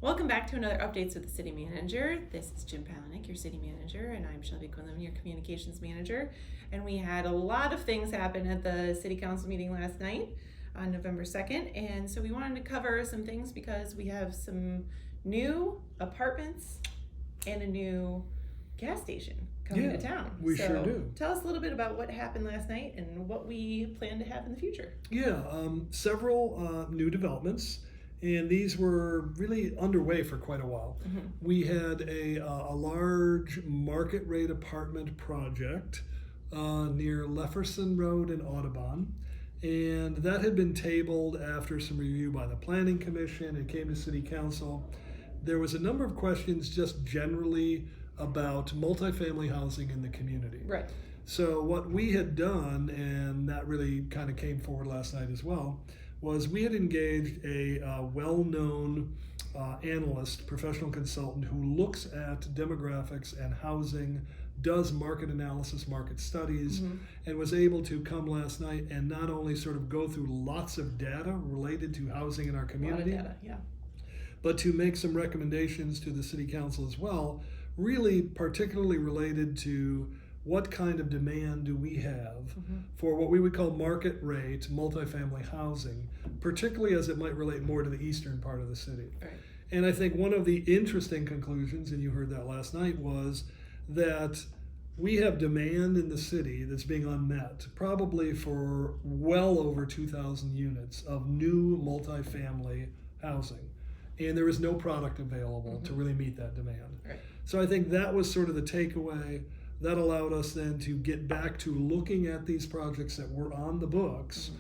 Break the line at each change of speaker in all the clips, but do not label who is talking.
Welcome back to another Updates with the City Manager. This is Jim Palenick, your City Manager, and I'm Shelby Quinlan, your Communications Manager. And we had a lot of things happen at the City Council meeting last night on November 2nd, and so we wanted to cover some things because we have some new apartments and a new gas station coming to town.
We sure do.
Tell us a little bit about what happened last night and what we plan to have in the future.
Several new developments, and these were really underway for quite a while.
Mm-hmm.
We had a large market rate apartment project near Lefferson Road in Audubon, and that had been tabled after some review by the Planning Commission and came to City Council. There was a number of questions just generally about multifamily housing in the community.
Right.
So what we had done, and that really kind of came forward last night as well, was we had engaged a well-known analyst, professional consultant who looks at demographics and housing, does market analysis, market studies,
Mm-hmm.
and was able to come last night and not only sort of go through lots of data related to housing in our community,
A lot of data, yeah.
but to make some recommendations to the City Council as well, really particularly related to what kind of demand do we have for what we would call market rate multifamily housing, particularly as it might relate more to the eastern part of the city.
Right.
And I think one of the interesting conclusions, and you heard that last night, was that we have demand in the city that's being unmet, probably for well over 2,000 units of new multifamily housing. And there is no product available to really meet that demand.
Right.
So I think that was sort of the takeaway. That allowed us then to get back to looking at these projects that were on the books.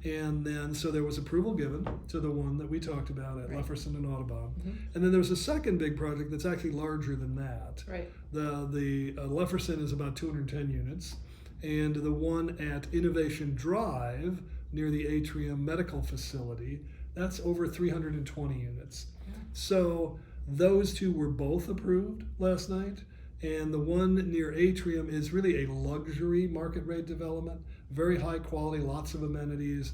And then, so there was approval given to the one that we talked about at Lefferson and Audubon. And then there was a second big project that's actually larger than that.
Right.
The Lefferson is about 210 units, and the one at Innovation Drive near the Atrium Medical Facility, that's over 320 units.
Yeah.
So those two were both approved last night. And the one near Atrium is really a luxury market rate development, very high quality, lots of amenities,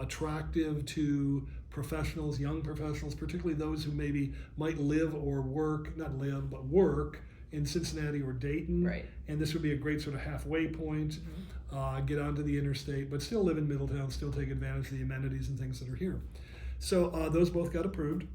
attractive to professionals, young professionals, particularly those who maybe might live or work, not live, but work in Cincinnati or Dayton.
Right.
And this would be a great sort of halfway point, get onto the interstate, but still live in Middletown, still take advantage of the amenities and things that are here. So those both got approved.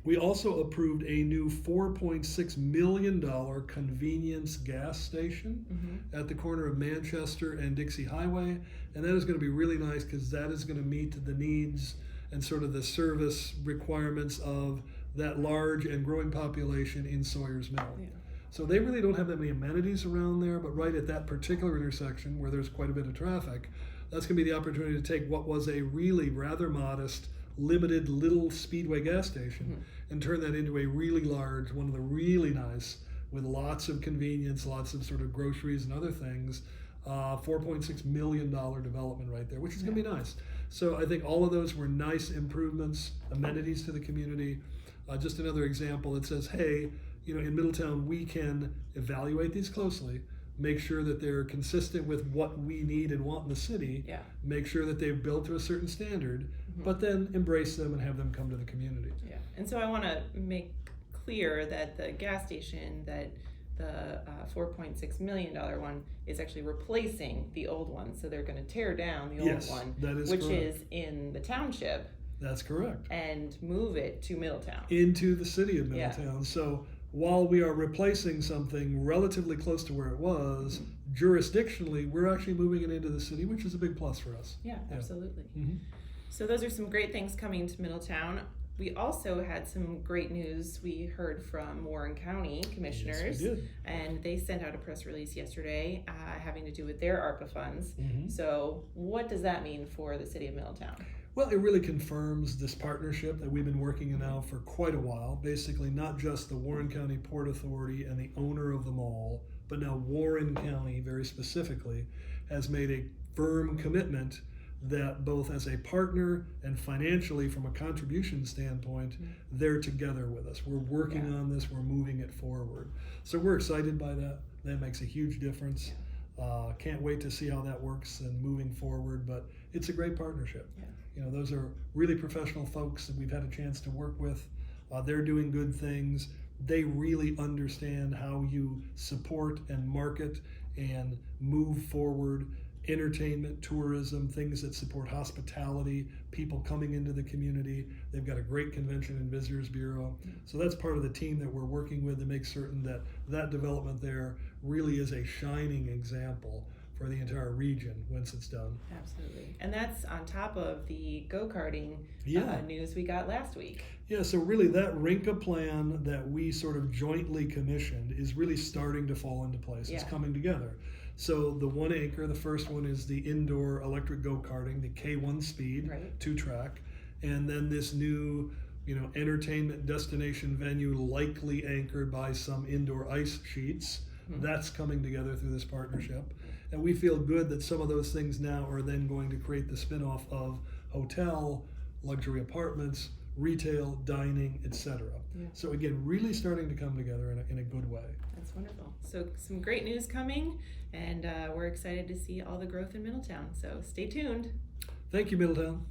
We also approved a new $4.6 million convenience gas station at the corner of Manchester and Dixie Highway. And that is going to be really nice because that is going to meet the needs and sort of the service requirements of that large and growing population in Sawyers Mill.
Yeah.
So they really don't have that many amenities around there, but right at that particular intersection where there's quite a bit of traffic, that's going to be the opportunity to take what was a really rather modest, limited little speedway gas station and turn that into a really large, one of the really nice, with lots of convenience, lots of sort of groceries and other things, $4.6 million development right there, which is going to be nice. So I think all of those were nice improvements, amenities to the community. Just another example that says, hey, in Middletown, we can evaluate these closely, make sure that they're consistent with what we need and want in the city, make sure that they're built to a certain standard, but then embrace them and have them come to the community.
Yeah, and so I want to make clear that the gas station, that the $4.6 million one is actually replacing the old one. So they're going to tear down the old one,
that is
which
correct.
Is in the township.
That's correct.
And move it to Middletown.
Into the city of Middletown. So while we are replacing something relatively close to where it was, jurisdictionally, we're actually moving it into the city, which is a big plus for us.
Yeah, absolutely. So those are some great things coming to Middletown. We also had some great news. We heard from Warren County commissioners,
Yes, we did.
And they sent out a press release yesterday having to do with their ARPA funds. So what does that mean for the city of Middletown?
Well, it really confirms this partnership that we've been working in now for quite a while. Basically, not just the Warren County Port Authority and the owner of the mall, but now Warren County, very specifically, has made a firm commitment that both as a partner and financially from a contribution standpoint, they're together with us. We're working on this, we're moving it forward. So we're excited by that. That makes a huge difference. Can't wait to see how that works and moving forward, but it's a great partnership. Those are really professional folks that we've had a chance to work with They're doing good things. They really understand how you support and market and move forward entertainment, tourism, things that support hospitality, people coming into the community. They've got a great convention and visitors bureau. So that's part of the team that we're working with to make certain that that development there really is a shining example for the entire region once it's done.
Absolutely. And that's on top of the go-karting news we got last week.
Yeah, so really that Rinka plan that we sort of jointly commissioned is really starting to fall into place. It's coming together. So the 1 acre, the first one is the indoor electric go-karting, the K1 speed, 2-track. And then this new, entertainment destination venue likely anchored by some indoor ice sheets. That's coming together through this partnership. And we feel good that some of those things now are then going to create the spin-off of hotel, luxury apartments, retail, dining, etc. So again, really starting to come together in a good way.
That's wonderful. So some great news coming, and we're excited to see all the growth in Middletown. So stay tuned.
Thank you, Middletown.